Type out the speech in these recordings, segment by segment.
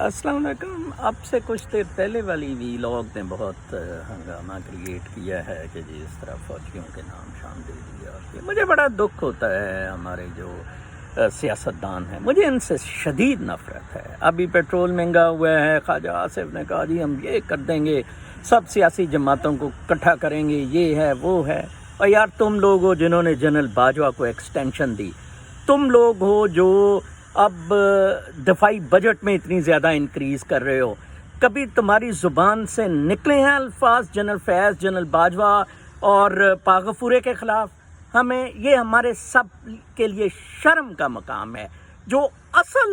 السلام علیکم. اب سے کچھ دیر پہلے والی ویلاگ نے بہت ہنگامہ کریٹ کیا ہے کہ جی اس طرح فوجیوں کے نام شام دے دیا. مجھے بڑا دکھ ہوتا ہے. ہمارے جو سیاستدان ہیں مجھے ان سے شدید نفرت ہے. ابھی پیٹرول مہنگا ہوا ہے, خواجہ آصف نے کہا جی ہم یہ کر دیں گے, سب سیاسی جماعتوں کو اکٹھا کریں گے, یہ ہے وہ ہے. اور یار تم لوگ ہو جنہوں نے جنرل باجوہ کو ایکسٹینشن دی, تم لوگ ہو جو اب دفاعی بجٹ میں اتنی زیادہ انکریز کر رہے ہو. کبھی تمہاری زبان سے نکلے ہیں الفاظ جنرل فیض, جنرل باجوہ اور پاغفورے کے خلاف؟ ہمیں یہ ہمارے سب کے لیے شرم کا مقام ہے. جو اصل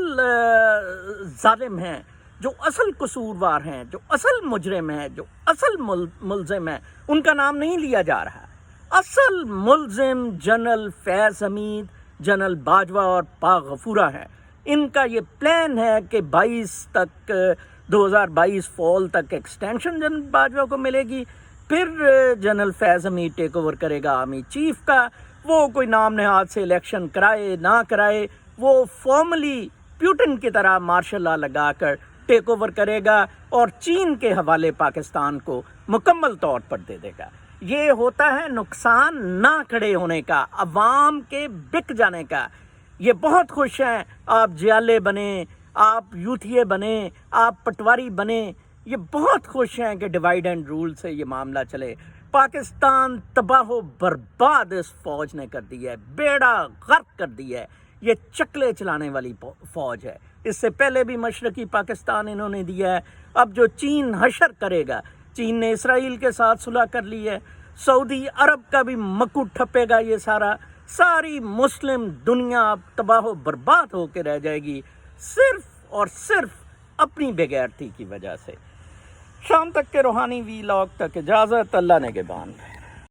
ظالم ہیں, جو اصل قصوروار ہیں, جو اصل مجرم ہیں, جو اصل ملزم ہیں, ان کا نام نہیں لیا جا رہا. اصل ملزم جنرل فیض حمید, جنرل باجوہ اور پاغفورہ ہے. ان کا یہ پلان ہے کہ 2022 فال تک ایکسٹینشن جنرل باجوہ کو ملے گی. پھر جنرل فیض حمید ٹیک اوور کرے گا آرمی چیف کا. وہ کوئی نام نہاد سے الیکشن کرائے نہ کرائے, وہ فارملی پیوٹن کی طرح مارشل لا لگا کر ٹیک اوور کرے گا اور چین کے حوالے پاکستان کو مکمل طور پر دے دے گا. یہ ہوتا ہے نقصان نہ کھڑے ہونے کا, عوام کے بک جانے کا. یہ بہت خوش ہیں آپ جیالے بنیں, آپ یوتھیے بنیں, آپ پٹواری بنیں. یہ بہت خوش ہیں کہ ڈیوائیڈ اینڈ رول سے یہ معاملہ چلے. پاکستان تباہ و برباد اس فوج نے کر دی ہے, بیڑا غرق کر دی ہے. یہ چکلے چلانے والی فوج ہے. اس سے پہلے بھی مشرقی پاکستان انہوں نے دیا ہے. اب جو چین حشر کرے گا, چین نے اسرائیل کے ساتھ صلح کر لی ہے, سعودی عرب کا بھی مکو ٹھپے گا. یہ ساری مسلم دنیا اب تباہ و برباد ہو کے رہ جائے گی, صرف اور صرف اپنی بے غیرتی کی وجہ سے. شام تک کے روحانی وی لاگ تک اجازت. اللہ نگہبان.